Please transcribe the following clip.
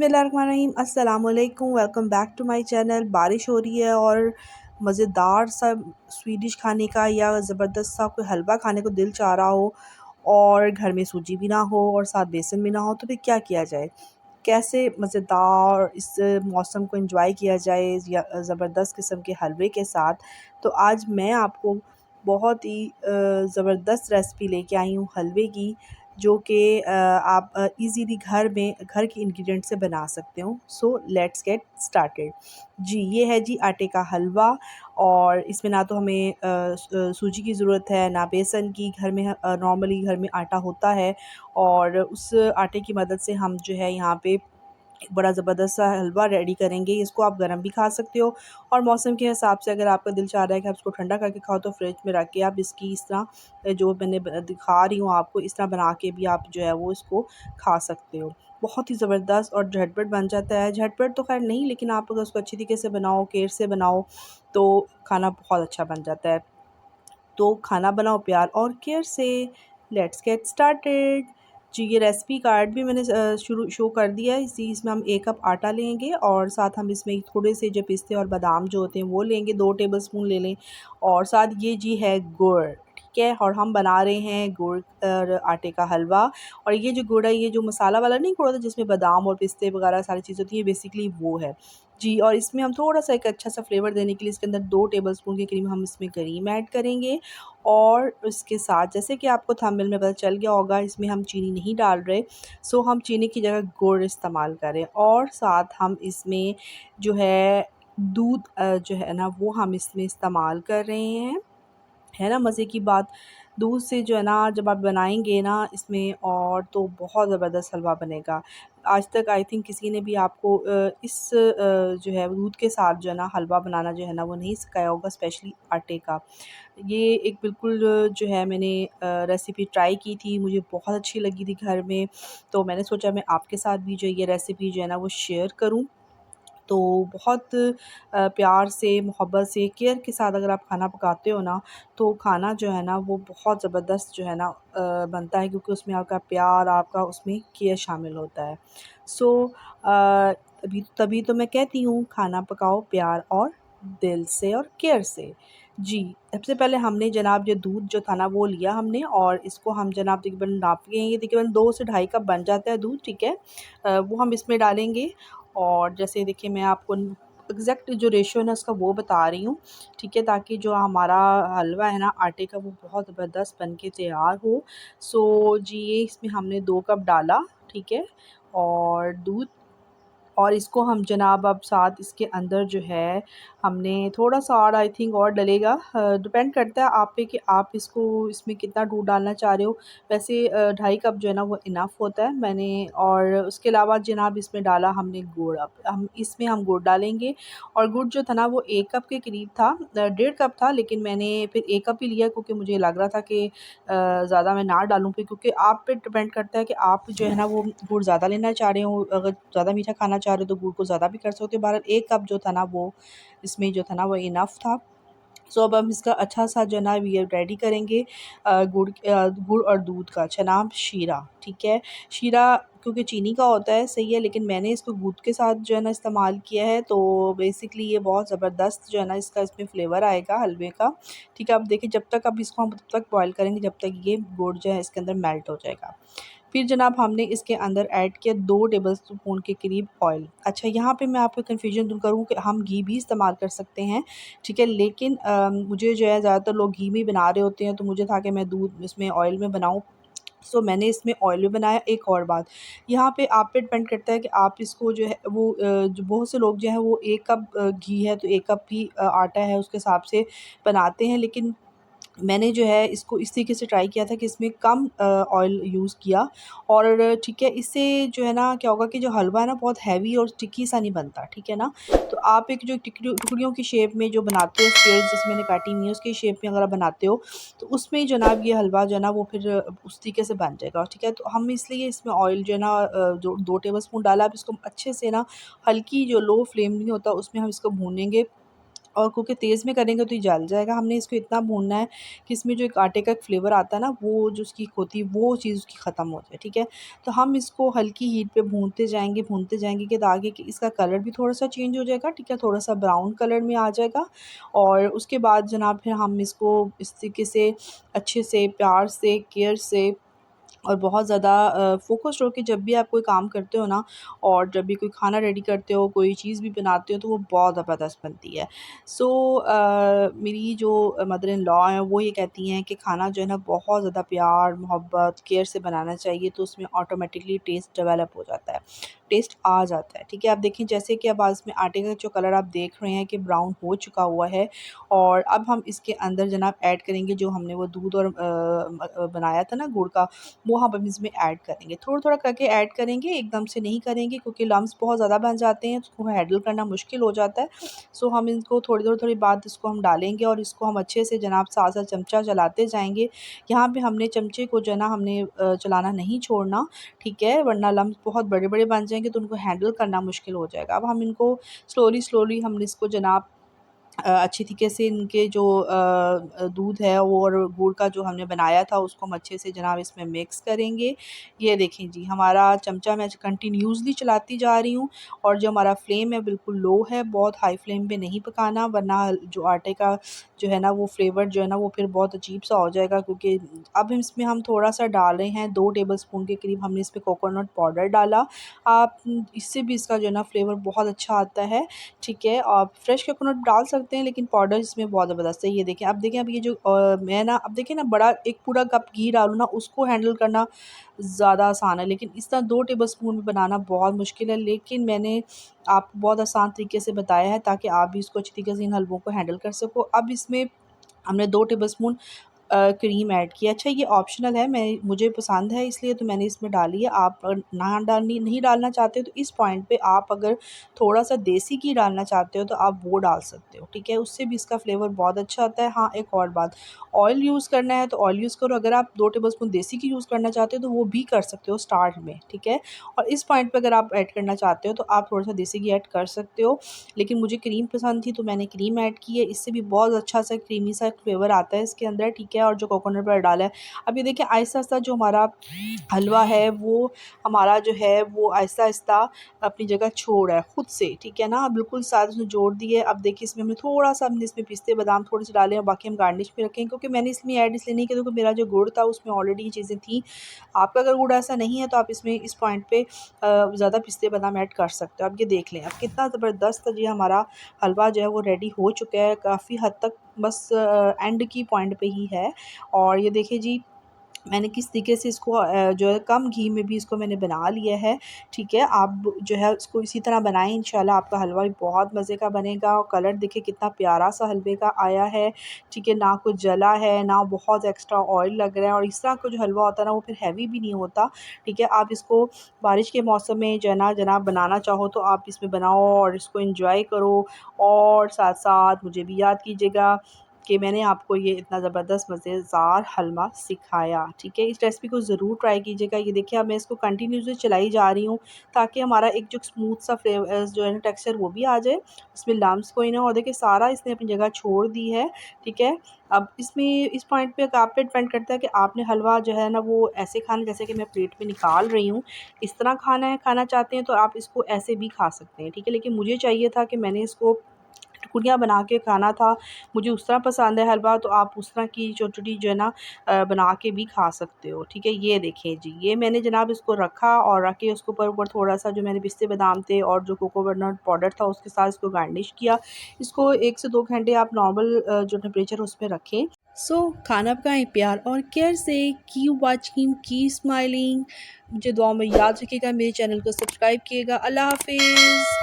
बिस्मिल्लाहिर्रहमानिर्रहीम अस्सलाम वालेकुम। Welcome back to my channel. बारिश हो रही है और मज़ेदार सा स्वीडिश खाने का या ज़बरदस्त सा कोई हलवा खाने को दिल चाह रहा हो और घर में सूजी भी ना हो और साथ बेसन भी ना हो, तो फिर क्या किया जाए? कैसे मज़ेदार इस मौसम को एंजॉय किया जाए या ज़बरदस्त किस्म के हलवे के साथ। तो आज मैं आपको बहुत ही ज़बरदस्त रेसिपी लेके आई हूँ हलवे की, जो कि आप इजीली घर में घर के इंग्रेडिएंट से बना सकते हो। So let's get started. जी, ये है जी आटे का हलवा। और इसमें ना तो हमें सूजी की ज़रूरत है ना बेसन की। घर में नॉर्मली घर में आटा होता है और उस आटे की मदद से हम जो है यहाँ पे एक बड़ा ज़बरदस्त सा हलवा रेडी करेंगे। इसको आप गरम भी खा सकते हो और मौसम के हिसाब से अगर आपका दिल चाह रहा है कि आप इसको ठंडा करके खाओ, तो फ्रिज में रख के आप इसकी इस तरह जो मैंने दिखा रही हूँ आपको, इस तरह बना के भी आप जो है वो इसको खा सकते हो। बहुत ही ज़बरदस्त और झटपट बन जाता है। झटपट तो खैर नहीं, लेकिन आप अगर उसको अच्छी तरीके से बनाओ, केयर से बनाओ, तो खाना बहुत अच्छा बन जाता है। तो खाना बनाओ प्यार और केयर से। Let's get started. जी, ये रेसिपी कार्ड भी मैंने शुरू शो कर दिया है। इसमें हम 1 कप आटा लेंगे और साथ हम इसमें थोड़े से जो पिस्ते और बादाम जो होते हैं वो लेंगे, 2 टेबलस्पून ले लें। और साथ ये जी है गुड़, ठीक है। और हम बना रहे हैं गुड़ और आटे का हलवा। और ये जो गुड़ है, ये जो मसाला वाला नहीं गुड़ होता जिसमें बादाम और पिस्ते वगैरह सारी चीज़ होती है, बेसिकली वो है जी। और इसमें हम थोड़ा सा एक अच्छा सा फ्लेवर देने के लिए इसके अंदर 2 टेबलस्पून के करीब हम इसमें क्रीम ऐड करेंगे। और उसके साथ, जैसे कि आपको थंबनेल में पता चल गया होगा, इसमें हम चीनी नहीं डाल रहे। सो हम चीनी की जगह गुड़ इस्तेमाल करें। और साथ हम इसमें जो है दूध जो है ना वो हम इसमें इस्तेमाल कर रहे हैं। है ना मज़े की बात? दूध से जो है ना जब आप बनाएंगे ना इसमें, और तो बहुत ज़बरदस्त हलवा बनेगा। आज तक आई थिंक किसी ने भी आपको जो है दूध के साथ जो है ना हलवा बनाना जो है ना वो नहीं सिखाया होगा, स्पेशली आटे का। ये एक बिल्कुल जो है मैंने रेसिपी ट्राई की थी, मुझे बहुत अच्छी लगी थी घर में। तो मैंने सोचा मैं आपके साथ भी जो ये रेसिपी जो है ना वो शेयर करूँ। तो बहुत प्यार से, मोहब्बत से, केयर के साथ अगर आप खाना पकाते हो ना, तो खाना जो है ना वो बहुत ज़बरदस्त जो है ना बनता है, क्योंकि उसमें आपका प्यार, आपका उसमें केयर शामिल होता है। सो तभी तभी तो मैं कहती हूँ, खाना पकाओ प्यार और दिल से और केयर से। जी, सबसे पहले हमने जनाब ये दूध जो था ना वो लिया हमने, और इसको हम जनाब तकरीबन नाप के, ये तकरीबन 2 से ढाई कप बन जाता है दूध, ठीक है। वो हम इसमें डालेंगे। और जैसे देखिए मैं आपको एग्जैक्ट जो रेशियो है ना उसका वो बता रही हूँ, ठीक है, ताकि जो हमारा हलवा है ना आटे का वो बहुत ज़बरदस्त बन के तैयार हो। सो जी, ये इसमें हमने 2 कप डाला, ठीक है। और दूध, और इसको हम जनाब अब साथ इसके अंदर जो है हमने थोड़ा-सा और आई थिंक और डलेगा, डिपेंड करता है आप पे कि आप इसको इसमें कितना दूध डालना चाह रहे हो। वैसे ढाई कप जो है ना वो इनफ होता है मैंने। और उसके अलावा जनाब इसमें डाला हमने गुड़। अब हम गुड़ डालेंगे। और गुड़ जो था ना वो 1 कप के करीब था, 1.5 कप था, लेकिन मैंने फिर 1 कप ही लिया, क्योंकि मुझे लग रहा था कि ज़्यादा मैं ना डालूँ फिर, क्योंकि आप पे डिपेंड करता है कि आप जो है ना वो गुड़ ज़्यादा लेना चाह रहे हो। अगर ज़्यादा मीठा खाना चाह रहे हो तो गुड़ को ज़्यादा भी कर सकते हो। बहरहाल 1 कप जो था ना वो इसमें जो था ना वो इनफ था। सो अब हम इसका अच्छा सा जो है ना ये रेडी करेंगे, गुड़ और दूध का जनाब शीरा, ठीक है। शीरा क्योंकि चीनी का होता है, सही है, लेकिन मैंने इसको दूध के साथ जो है ना इस्तेमाल किया है, तो बेसिकली ये बहुत ज़बरदस्त जो है ना इसका इसमें फ्लेवर आएगा हलवे का, ठीक है। अब देखिए, जब तक अब इसको हम तब तक बॉयल करेंगे जब तक ये गुड़ जो है इसके अंदर मेल्ट हो जाएगा। फिर जनाब हमने इसके अंदर ऐड किया 2 टेबलस्पून के करीब ऑयल। अच्छा, यहाँ पे मैं आपको कन्फ्यूजन दूर करूँ कि हम घी भी इस्तेमाल कर सकते हैं, ठीक है, लेकिन मुझे जो है ज़्यादातर लोग घी में ही बना रहे होते हैं, तो मुझे था कि मैं दूध इसमें ऑयल में बनाऊँ। सो मैंने इसमें ऑयल में बनाया। एक और बात, यहाँ पे आप पे डिपेंड करता है कि आप इसको जो है वो जो बहुत से लोग जो हैं वो 1 कप घी है तो 1 कप ही आटा है उसके हिसाब से बनाते हैं, लेकिन मैंने जो है इसको इस तरीके से ट्राई किया था कि इसमें कम ऑयल यूज़ किया। और ठीक है, इससे जो है ना क्या होगा कि जो हलवा है ना बहुत हैवी और स्टिकी सा नहीं बनता, ठीक है ना। तो आप एक जो टुकड़ियों की शेप में जो बनाते हो, स्क्वेयर जिसमें मैंने काटी हुई है उसकी शेप में अगर आप बनाते हो, तो उसमें जनाब ये हलवा जो है ना वो फिर उस तरीके से बन जाएगा, ठीक है। तो हम इसलिए इसमें ऑयल जो है ना जो 2 टेबल स्पून डाला। अब इसको अच्छे से ना हल्की जो लो फ्लेम नहीं होता उसमें हम इसको भूनेंगे। और क्योंकि तेज़ में करेंगे तो ये जल जाएगा। हमने इसको इतना भूनना है कि इसमें जो एक आटे का एक फ्लेवर आता है ना, वो जो उसकी होती है वो चीज़ उसकी ख़त्म हो जाए, ठीक है। तो हम इसको हल्की हीट पे भूनते जाएंगे कि ताकि कि इसका कलर भी थोड़ा सा चेंज हो जाएगा, ठीक है, थोड़ा सा ब्राउन कलर में आ जाएगा। और उसके बाद जनाब फिर हम इसको इस तरीके से अच्छे से प्यार से केयर से और बहुत ज़्यादा फ़ोकस्ड होके जब भी आप कोई काम करते हो ना, और जब भी कोई खाना रेडी करते हो, कोई चीज़ भी बनाते हो, तो वो बहुत ज़बरदस्त बनती है। सो मेरी जो मदर इन लॉ हैं वो ये कहती हैं कि खाना जो है ना बहुत ज़्यादा प्यार, मोहब्बत, केयर से बनाना चाहिए, तो उसमें ऑटोमेटिकली टेस्ट डेवलप हो जाता है, टेस्ट आ जाता है, ठीक है। आप देखें जैसे कि अब आज में आटे का जो कलर आप देख रहे हैं कि ब्राउन हो चुका हुआ है, और अब हम इसके अंदर जनाब ऐड करेंगे जो हमने वो दूध और बनाया था ना गुड़ का, वो हम इसमें ऐड करेंगे। थोड़ा-थोड़ा करके ऐड करेंगे, एकदम से नहीं करेंगे क्योंकि लम्प्स बहुत ज़्यादा बन जाते हैं, उसको हैंडल करना मुश्किल हो जाता है। सो हम इनको थोड़ी बाद इसको हम डालेंगे और इसको हम अच्छे से जनाब साथ-साथ चमचा चलाते जाएँगे। यहाँ पे हमने चमचे को जो है ना हमने चलाना नहीं छोड़ना, ठीक है? वरना लम्प्स बहुत बड़े-बड़े बन जाएँगे तो उनको हैंडल करना मुश्किल हो जाएगा। अब हम इनको स्लोली हम इसको जनाब अच्छी तरीके से इनके जो दूध है वो और गुड़ का जो हमने बनाया था उसको हम अच्छे से जनाब इसमें मिक्स करेंगे। ये देखें जी, हमारा चमचा मैं कंटिन्यूअसली चलाती जा रही हूँ, और जो हमारा फ्लेम है बिल्कुल लो है, बहुत हाई फ्लेम पे नहीं पकाना, वरना जो आटे का जो है ना वो फ्लेवर जो है ना वो फिर बहुत अजीब-सा हो जाएगा। क्योंकि अब इसमें हम थोड़ा-सा डाल रहे हैं, 2 टेबलस्पून के करीब हमने इसमें कोकोनट पाउडर डाला। आप इससे भी इसका जो है ना फ्लेवर बहुत अच्छा आता है, ठीक है। आप फ्रेश कोकोनट डाल सकते हैं, लेकिन पाउडर इसमें बहुत ज़बरदस्त है। ये देखें, अब देखें, अब ये जो मैं ना अब देखिए ना बड़ा एक पूरा कप घी डालूँ ना, उसको हैंडल करना ज़्यादा आसान है, लेकिन इस तरह 2 टेबलस्पून में बनाना बहुत मुश्किल है। लेकिन मैंने आपको बहुत आसान तरीके से बताया है ताकि आप भी इसको अच्छी तरीके से इन हलवों को हैंडल कर सको। अब इसमें हमने 2 टेबलस्पून क्रीम ऐड की। अच्छा, ये ऑप्शनल है, मैं मुझे पसंद है इसलिए तो मैंने इसमें डाली है। आप ना डालनी नहीं डालना चाहते हो तो इस पॉइंट पे आप अगर थोड़ा-सा देसी घी डालना चाहते हो तो आप वो डाल सकते हो, ठीक है? उससे भी इसका फ्लेवर बहुत अच्छा आता है। हाँ, एक और बात, ऑयल यूज़ करना है तो ऑयल यूज़ करो, अगर आप 2 टेबलस्पून देसी घी यूज़ करना चाहते हो तो वो भी कर सकते हो स्टार्ट में, ठीक है? और इस पॉइंट पे अगर आप ऐड करना चाहते हो तो आप थोड़ा-सा देसी घी ऐड कर सकते हो। लेकिन मुझे क्रीम पसंद थी तो मैंने क्रीम ऐड की है, इससे भी बहुत अच्छा सा क्रीमी सा फ्लेवर आता है इसके अंदर, ठीक है। और जो कोकोनट पाउडर डाला है, अब ये देखिए आहिस्ता-आहिस्ता जो हमारा हलवा है वो हमारा जो है वो आहिस्ता-आहिस्ता अपनी जगह छोड़ रहा है खुद से, ठीक है ना। बिल्कुल साथ उसने जोड़ दिए। अब देखिए इसमें हमने थोड़ा-सा हमने इसमें पिस्ते बादाम थोड़े से डाले हैं, बाकी हम गार्निश पे रखें, क्योंकि मैंने इसमें ऐड इसलिए नहीं किया क्योंकि मेरा जो गुड़ था उसमें ऑलरेडी ये चीज़ें थी। आपका अगर गुड़ ऐसा नहीं है तो आप इसमें इस पॉइंट पे ज़्यादा पिस्ते बादाम ऐड कर सकते हो। अब ये देख लें, अब कितना ज़बरदस्त जी हमारा हलवा जो है वो रेडी हो चुका है, काफ़ी हद तक बस एंड की पॉइंट पे ही है। और ये देखिए जी, मैंने किस तरीके से इसको जो है कम घी में भी इसको मैंने बना लिया है, ठीक है। आप जो है इसको इसी तरह बनाएँ, इंशाल्लाह आपका हलवा भी बहुत मज़े का बनेगा। और कलर देखिए कितना प्यारा सा हलवे का आया है, ठीक है, ना कुछ जला है, ना बहुत एक्स्ट्रा ऑयल लग रहा है, और इस तरह का जो हलवा होता है ना वो फिर हैवी भी नहीं होता, ठीक है। आप इसको बारिश के मौसम में जो है ना जनाब बनाना चाहो तो आप इसमें बनाओ और इसको एंजॉय करो, और साथ-साथ मुझे भी याद कीजिएगा कि मैंने आपको ये इतना ज़बरदस्त मज़ेदार हलवा सिखाया, ठीक है। इस रेसिपी को ज़रूर ट्राई कीजिएगा। ये देखिए अब मैं इसको कंटिन्यूअसली चलाई जा रही हूँ ताकि हमारा एक जो स्मूथ सा जो है ना टेक्सचर वो भी आ जाए, इसमें लम्प्स कोई ना। और देखिए सारा इसने अपनी जगह छोड़ दी है, ठीक है। अब इसमें इस पॉइंट पे आप पे डिपेंड करता है कि आपने हलवा जो है ना वो ऐसे खाना, जैसे कि मैं प्लेट में निकाल रही हूँ, इस तरह खाना चाहते हैं तो आप इसको ऐसे भी खा सकते हैं, ठीक है। लेकिन मुझे चाहिए था कि मैंने इसको टुकड़ियाँ बना के खाना था, मुझे उस तरह पसंद है हलवा, तो आप उस तरह की छोटी-छोटी जो है ना बना के भी खा सकते हो, ठीक है। ये देखें जी, ये मैंने जनाब इसको रखा और रख के उसके ऊपर थोड़ा-सा जो मैंने पिस्ते बादाम थे और जो कोकोनट पाउडर था उसके साथ इसको गार्निश किया। इसको 1 से 2 घंटे आप नॉर्मल जो टेम्परेचर है उसपे रखें। सो खाना पकाएँ प्यार और केयर से। Keep watching, keep smiling. मुझे दुआ में याद रखिएगा, मेरे चैनल को सब्सक्राइब कीजिएगा। अल्लाह हाफ़िज़।